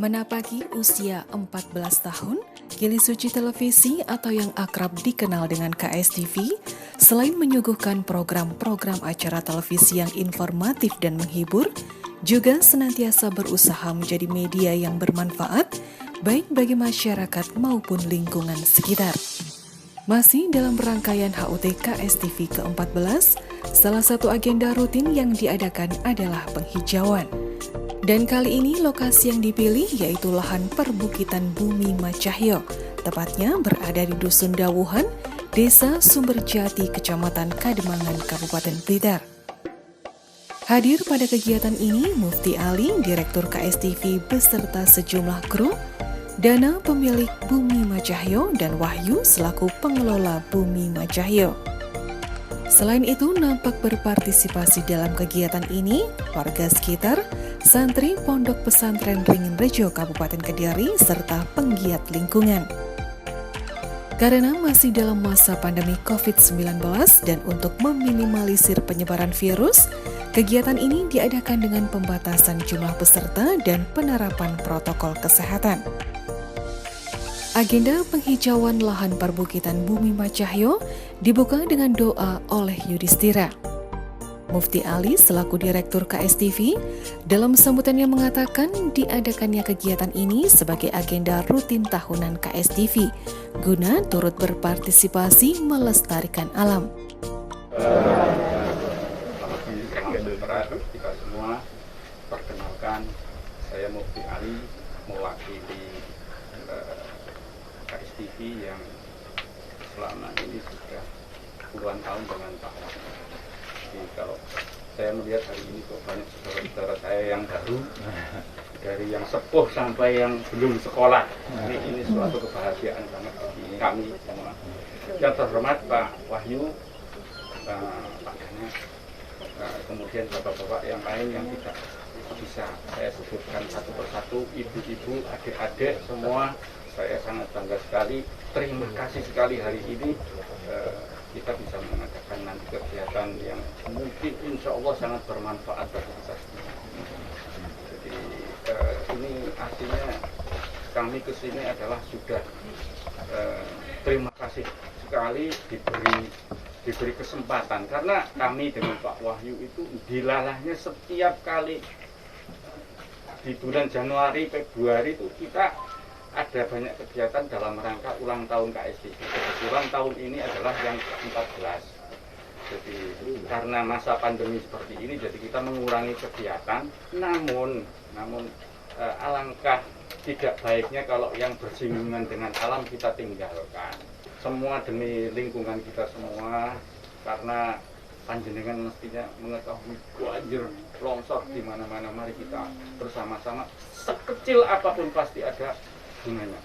Menapaki usia 14 tahun, Gili Suci Televisi atau yang akrab dikenal dengan KSTV, selain menyuguhkan program-program acara televisi yang informatif dan menghibur, juga senantiasa berusaha menjadi media yang bermanfaat, baik bagi masyarakat maupun lingkungan sekitar. Masih dalam rangkaian HUT KSTV ke-14, salah satu agenda rutin yang diadakan adalah penghijauan. Dan kali ini lokasi yang dipilih yaitu lahan perbukitan Bumi Macahyo, tepatnya berada di Dusun Dawuhan, Desa Sumberjati, Kecamatan Kademangan, Kabupaten Blitar. Hadir pada kegiatan ini Mufti Ali, Direktur KSTV beserta sejumlah kru, Dana pemilik Bumi Macahyo, dan Wahyu selaku pengelola Bumi Macahyo. Selain itu, nampak berpartisipasi dalam kegiatan ini warga sekitar, santri Pondok Pesantren Ringin Rejo Kabupaten Kediri, serta penggiat lingkungan. Karena masih dalam masa pandemi COVID-19 dan untuk meminimalisir penyebaran virus, kegiatan ini diadakan dengan pembatasan jumlah peserta dan penerapan protokol kesehatan. Agenda penghijauan lahan perbukitan Bumi Macahyo dibuka dengan doa oleh Yudhistira. Mufti Ali selaku Direktur KSTV dalam sambutannya mengatakan diadakannya kegiatan ini sebagai agenda rutin tahunan KSTV guna turut berpartisipasi melestarikan alam. Kita semua, perkenalkan, saya Mufti Ali mewakili KSTV yang selama ini sudah puluhan tahun dengan Pak Wahyu. Jadi kalau saya melihat hari ini kok banyak saudara-saudara saya yang baru, dari yang sepuh sampai yang belum sekolah. Ini suatu kebahagiaan banget bagi kami semua. Yang terhormat Pak Wahyu, Pak Dana, kemudian bapak-bapak yang lain yang tidak bisa saya sebutkan satu persatu, ibu-ibu, adik-adik semua. Saya sangat bangga sekali, terima kasih sekali hari ini kita bisa mengadakan nanti kegiatan yang mungkin insya Allah sangat bermanfaat bagi kita semua. Jadi ini artinya kami kesini adalah sudah terima kasih sekali diberi kesempatan, karena kami dengan Pak Wahyu itu dilalahnya setiap kali di bulan Januari, Februari itu kita ada banyak kegiatan dalam rangka ulang tahun KSTV. Ulang tahun ini adalah yang ke-14. Jadi karena masa pandemi seperti ini, jadi kita mengurangi kegiatan. Namun alangkah tidak baiknya kalau yang bersinggungan dengan alam kita tinggalkan. Semua demi lingkungan kita semua, karena panjenengan mestinya mengetahui banjir longsor di mana-mana. Mari kita bersama-sama, sekecil apapun pasti ada gunanya.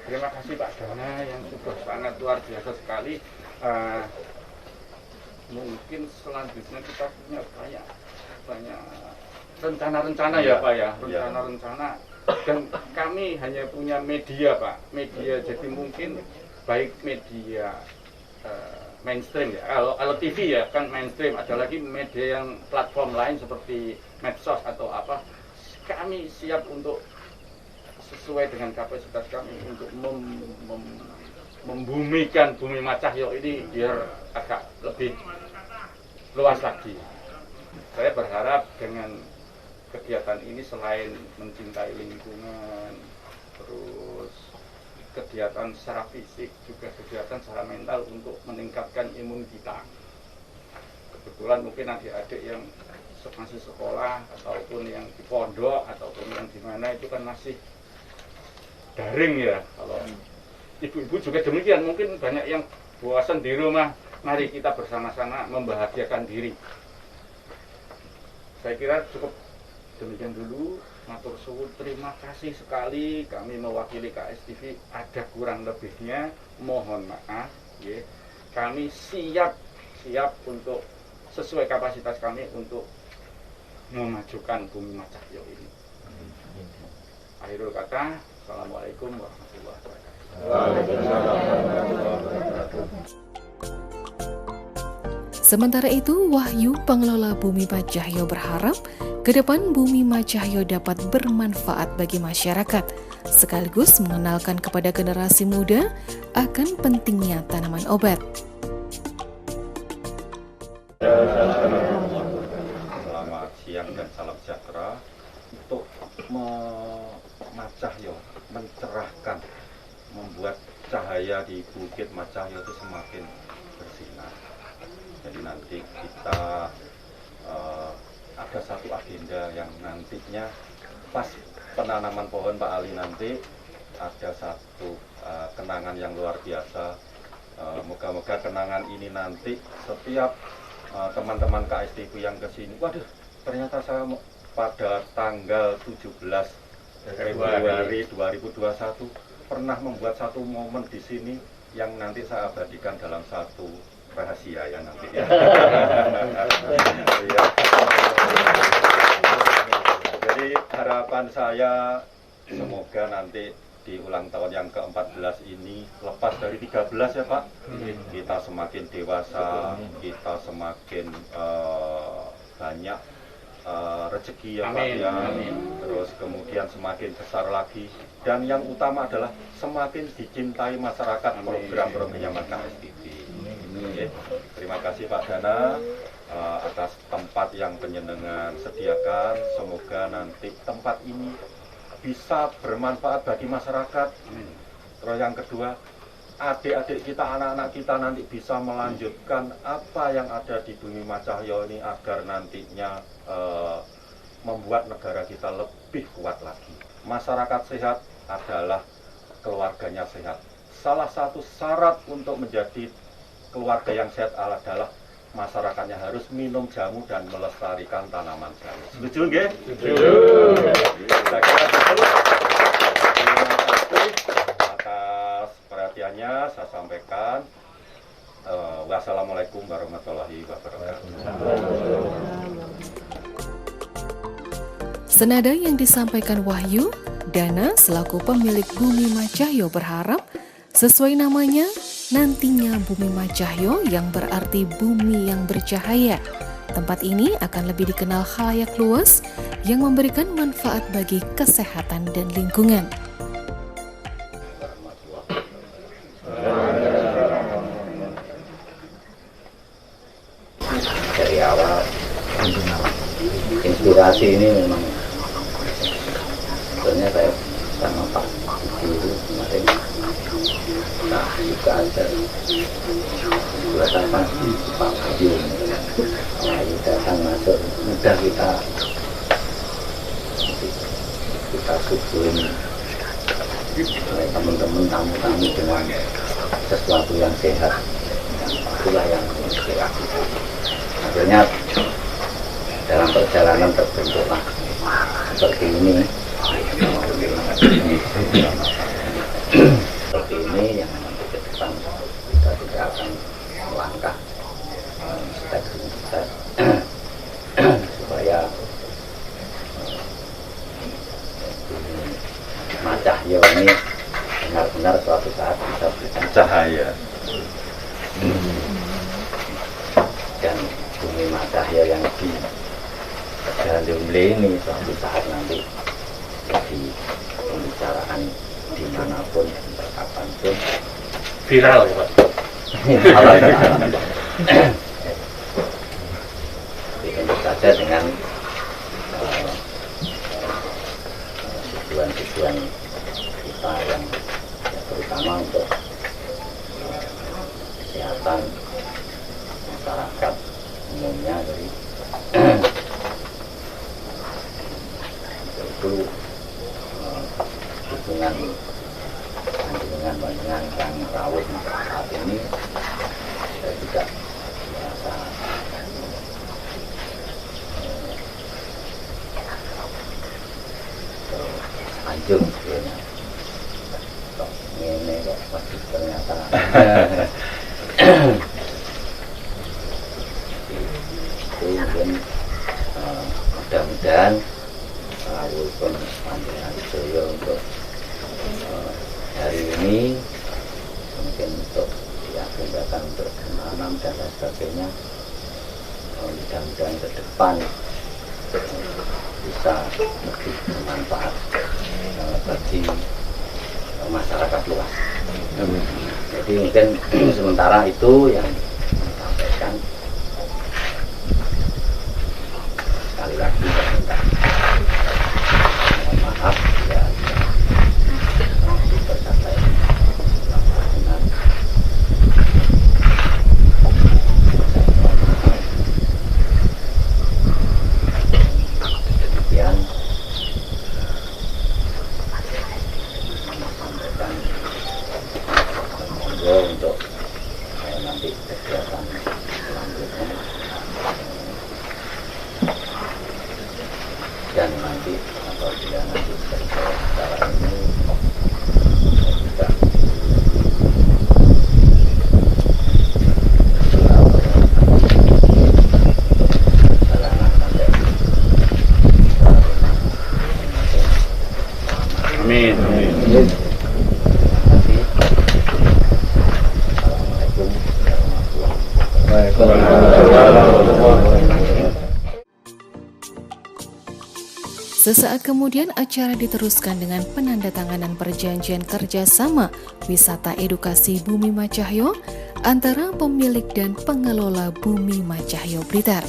Terima kasih Pak Dana yang sudah sangat luar biasa sekali. Mungkin selanjutnya kita punya banyak rencana-rencana ya Pak ya, rencana-rencana. Dan kami hanya punya media Pak, media, jadi mungkin baik media mainstream ya, kalau TV ya kan mainstream, ada lagi media yang platform lain seperti medsos atau apa. Kami siap untuk sesuai dengan kapasitas kami untuk membumikan Bumi Macahyo ini biar agak lebih luas lagi. Saya berharap dengan kegiatan ini selain mencintai lingkungan, terus kegiatan secara fisik, juga kegiatan secara mental untuk meningkatkan imun kita. Kebetulan mungkin adik-adik yang masih sekolah ataupun yang di pondok ataupun yang di mana itu kan masih daring ya. Kalau ibu-ibu juga demikian, mungkin banyak yang bosan di rumah. Mari kita bersama-sama membahagiakan diri. Saya kira cukup demikian dulu. Matur suwun, terima kasih sekali. Kami mewakili KSTV, ada kurang lebihnya mohon maaf ya. Kami siap untuk sesuai kapasitas kami untuk memajukan Bumi Macahyo ini. Akhirul kata, Assalamualaikum warahmatullahi wabarakatuh. Sementara itu, Wahyu, pengelola Bumi Macahyo berharap ke depan Bumi Macahyo dapat bermanfaat bagi masyarakat, sekaligus mengenalkan kepada generasi muda akan pentingnya tanaman obat. Selamat siang dan salam sejahtera. Untuk Macahyo mencerahkan, membuat cahaya di Bukit Macahyo itu semakin bersinar. Jadi nanti kita ada satu agenda yang nantinya pas penanaman pohon Pak Ali nanti ada satu kenangan yang luar biasa. Moga-moga kenangan ini nanti setiap teman-teman KSTV yang kesini, waduh ternyata saya pada tanggal 17 Februari 2021 pernah membuat satu momen di sini yang nanti saya abadikan dalam satu rahasia ya nanti ya. Jadi harapan saya semoga nanti di ulang tahun yang ke-14 ini lepas dari 13 ya Pak, kita semakin dewasa, kita semakin banyak rezeki ya Pak ya, terus kemudian semakin besar lagi, dan yang utama adalah semakin dicintai masyarakat program-programnya KSTV. Terima kasih Pak Dana atas tempat yang penjenengan sediakan. Semoga nanti tempat ini bisa bermanfaat bagi masyarakat. Terus yang kedua, adik-adik kita, anak-anak kita nanti bisa melanjutkan apa yang ada di Bumi Macahyo ini agar nantinya membuat negara kita lebih kuat lagi. Masyarakat sehat adalah keluarganya sehat. Salah satu syarat untuk menjadi keluarga yang sehat adalah masyarakatnya harus minum jamu dan melestarikan tanaman jamu. Setuju nggih? Setuju. Saya kira itu. Terima kasih atas perhatiannya. Saya sampaikan. Wassalamualaikum warahmatullahi wabarakatuh. Senada yang disampaikan Wahyu, Dana selaku pemilik Bumi Macahyo berharap sesuai namanya, nantinya Bumi Macahyo yang berarti bumi yang bercahaya. Tempat ini akan lebih dikenal khalayak luas yang memberikan manfaat bagi kesehatan dan lingkungan. Dari awal inspirasi ini memang sebenarnya saya sama Pak Guru kemarin juga ada berdasarkan Pak Bayu datang masuk, mudah kita suguhin oleh teman-teman tamu-tamu dengan sesuatu yang sehat. Itulah yang sehat. Akhirnya dalam perjalanan terbentuklah seperti ini. Seperti ini yang nanti ke depan kita tidak akan melangkah step demi step supaya Macahyo ini benar-benar suatu saat bisa berikan Cahaya. Dan Bumi Macahyo yang di Galumle ini suatu saat nanti jadi pembicaraan dimanapun, kapanpun viral ya Pak. Tentu saja dengan tujuan-tujuan kita yang terutama untuk kesehatan masyarakat umumnya. Jadi itu dukungan yang rawuh saat ini saya juga merasa anjung sebenarnya. Kok ini kok pasti ternyata itu mungkin mudah-mudahan rawuh pun panjenengan sedaya untuk hari ini mungkin untuk diagendakan untuk menanam dan lain sebagainya mudah-mudahan ke depan bisa lebih bermanfaat bagi masyarakat luas. Jadi mungkin sementara itu yang disampaikan. Sekali lagi saya minta mohon maaf ya berkata dengan demikian sampaikan monggo untuk nanti kegiatan selanjutnya dan nanti apabila nanti selesai acara ini saya juga perjalanan sampai Amin. Assalamualaikum warahmatullahi wabarakatuh. Sesaat kemudian acara diteruskan dengan penandatanganan perjanjian kerjasama wisata edukasi Bumi Macahyo antara pemilik dan pengelola Bumi Macahyo Blitar.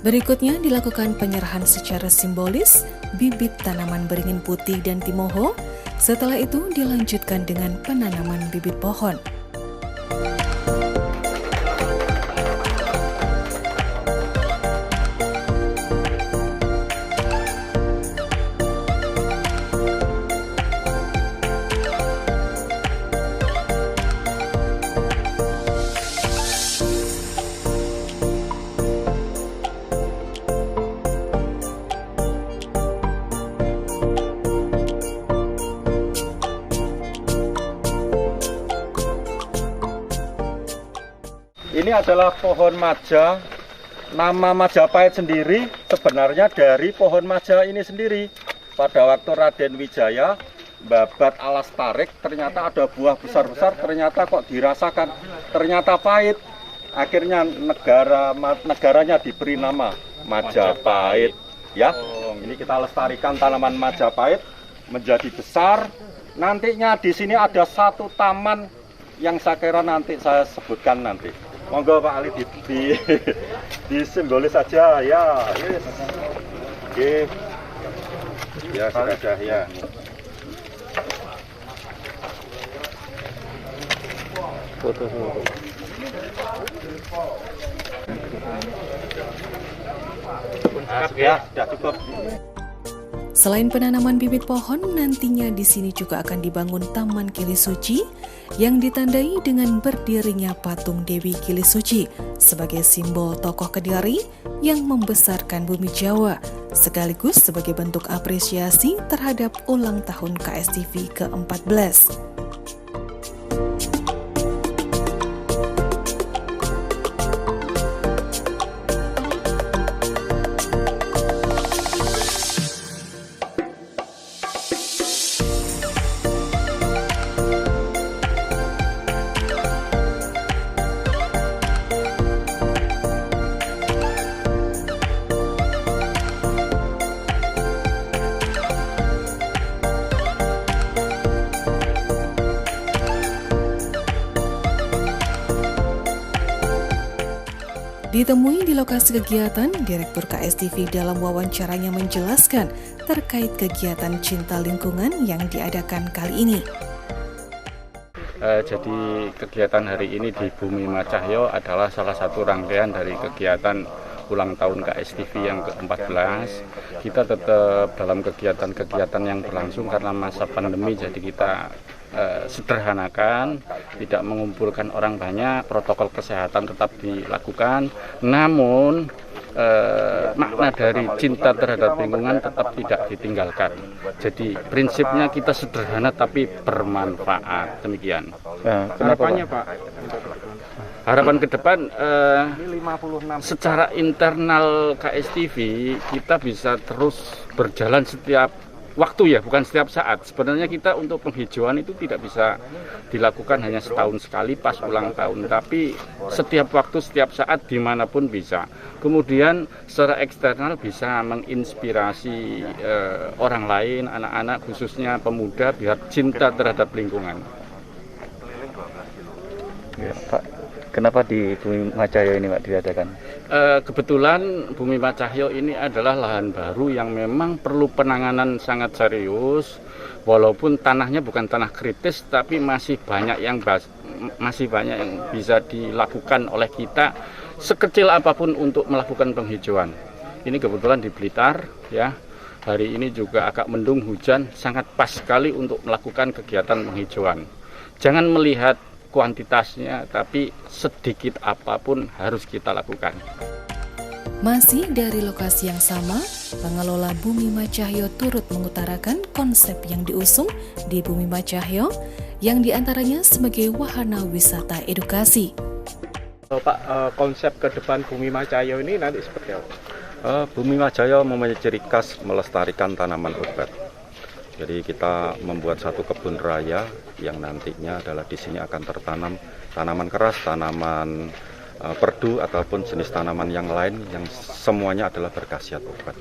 Berikutnya dilakukan penyerahan secara simbolis bibit tanaman beringin putih dan timoho. Setelah itu dilanjutkan dengan penanaman bibit pohon. Ini adalah pohon maja. Nama Majapahit sendiri sebenarnya dari pohon maja ini sendiri. Pada waktu Raden Wijaya babat alas tarik, ternyata ada buah besar-besar, ternyata kok dirasakan, ternyata pahit. Akhirnya negaranya diberi nama Majapahit. Ya, ini kita lestarikan tanaman Majapahit menjadi besar. Nantinya di sini ada satu taman yang saya kira nanti saya sebutkan nanti. Monggo Pak Ali disimbolis saja ya. Yes. Oke. Ya sudah ya. Foto. Ya, sudah cukup. Selain penanaman bibit pohon, nantinya di sini juga akan dibangun Taman Kili Suci yang ditandai dengan berdirinya patung Dewi Kili Suci sebagai simbol tokoh Kediri yang membesarkan bumi Jawa, sekaligus sebagai bentuk apresiasi terhadap ulang tahun KSTV ke-14. Ditemui di lokasi kegiatan, Direktur KSTV dalam wawancaranya menjelaskan terkait kegiatan cinta lingkungan yang diadakan kali ini. Jadi kegiatan hari ini di Bumi Macahyo adalah salah satu rangkaian dari kegiatan ulang tahun KSTV yang ke-14. Kita tetap dalam kegiatan-kegiatan yang berlangsung karena masa pandemi, jadi kita sederhanakan, tidak mengumpulkan orang banyak, protokol kesehatan tetap dilakukan. Namun makna dari cinta terhadap lingkungan tetap tidak ditinggalkan. Jadi prinsipnya kita sederhana tapi bermanfaat. Demikian. Harapannya Pak? Harapan ke depan secara internal KSTV kita bisa terus berjalan setiap waktu ya, bukan setiap saat. Sebenarnya kita untuk penghijauan itu tidak bisa dilakukan hanya setahun sekali pas ulang tahun, tapi setiap waktu, setiap saat, dimanapun bisa. Kemudian secara eksternal bisa menginspirasi orang lain, anak-anak khususnya pemuda biar cinta terhadap lingkungan. Ya, Pak, kenapa di Bumi Macahyo ini Pak diadakan? Kebetulan Bumi Macahyo ini adalah lahan baru yang memang perlu penanganan sangat serius. Walaupun tanahnya bukan tanah kritis, tapi masih banyak yang bisa dilakukan oleh kita sekecil apapun untuk melakukan penghijauan. Ini kebetulan di Blitar, ya. Hari ini juga agak mendung, hujan, sangat pas sekali untuk melakukan kegiatan penghijauan. Jangan melihat kuantitasnya, tapi sedikit apapun harus kita lakukan. Masih dari lokasi yang sama, pengelola Bumi Macahyo turut mengutarakan konsep yang diusung di Bumi Macahyo, yang diantaranya sebagai wahana wisata edukasi. Pak, konsep ke depan Bumi Macahyo ini nanti seperti apa? Bumi Macahyo mempunyai ciri khas melestarikan tanaman obat. Jadi kita membuat satu kebun raya yang nantinya adalah di sini akan tertanam tanaman keras, tanaman perdu ataupun jenis tanaman yang lain yang semuanya adalah berkhasiat obat.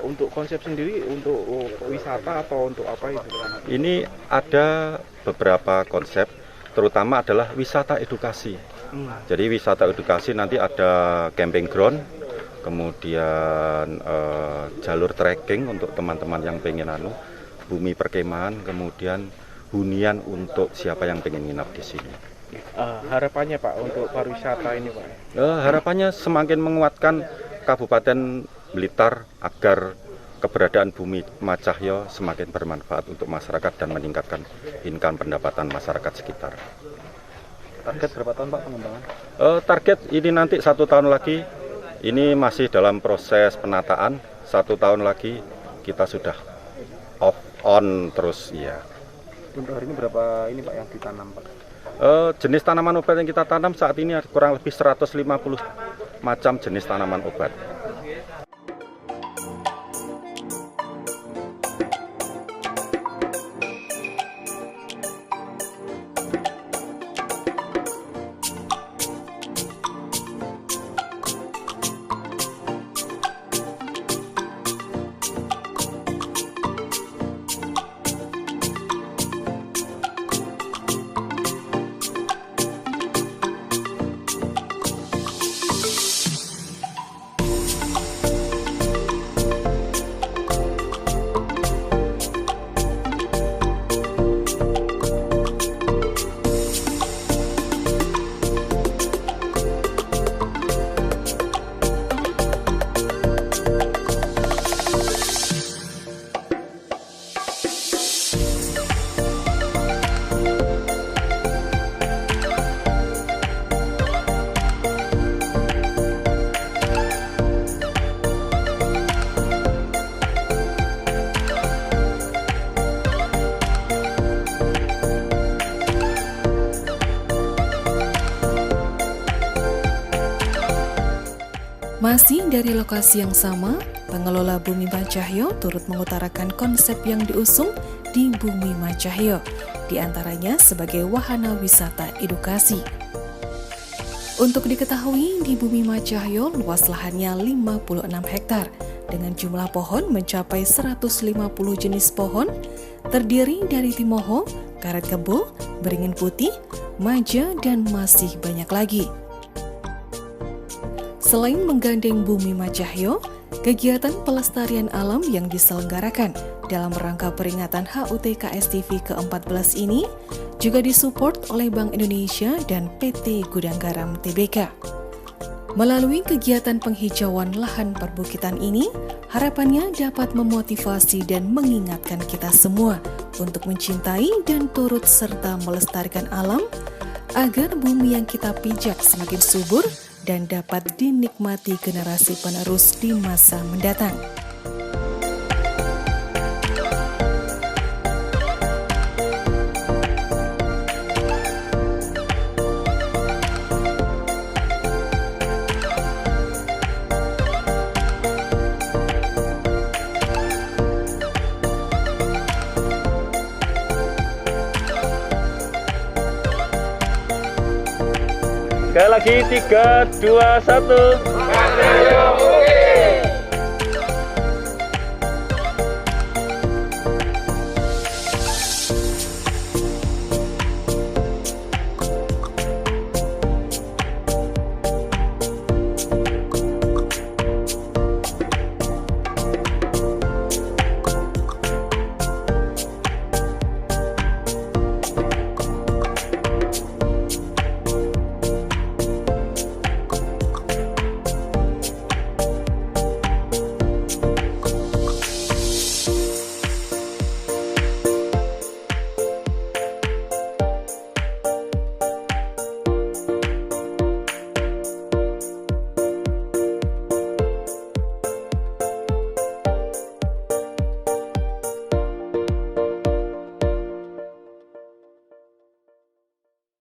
Untuk konsep sendiri untuk wisata atau untuk apa itu? Ini ada beberapa konsep, terutama adalah wisata edukasi. Jadi wisata edukasi nanti ada camping ground, kemudian jalur trekking untuk teman-teman yang pengen bumi perkemahan, kemudian hunian untuk siapa yang pengen nginap di sini. Harapannya Pak untuk pariwisata ini Pak? Harapannya semakin menguatkan Kabupaten Blitar agar keberadaan Bumi Macahyo semakin bermanfaat untuk masyarakat dan meningkatkan income pendapatan masyarakat sekitar. Target berapa tahun Pak pengembangan? Target ini nanti 1 tahun lagi. Ini masih dalam proses penataan. 1 tahun lagi kita sudah on terus ya. Untuk hari ini berapa ini Pak yang ditanam Pak? Jenis tanaman obat yang kita tanam saat ini kurang lebih 150 macam jenis tanaman obat. Masih dari lokasi yang sama, pengelola Bumi Macahyo turut mengutarakan konsep yang diusung di Bumi Macahyo, diantaranya sebagai wahana wisata edukasi. Untuk diketahui, di Bumi Macahyo luas lahannya 56 hektar, dengan jumlah pohon mencapai 150 jenis pohon, terdiri dari timoho, karet kebo, beringin putih, maja, dan masih banyak lagi. Selain menggandeng Bumi Macahyo, kegiatan pelestarian alam yang diselenggarakan dalam rangka peringatan HUT KSTV ke-14 ini juga disupport oleh Bank Indonesia dan PT Gudang Garam Tbk. Melalui kegiatan penghijauan lahan perbukitan ini, harapannya dapat memotivasi dan mengingatkan kita semua untuk mencintai dan turut serta melestarikan alam agar bumi yang kita pijak semakin subur dan dapat dinikmati generasi penerus di masa mendatang. Sekali lagi 3, 2, 1.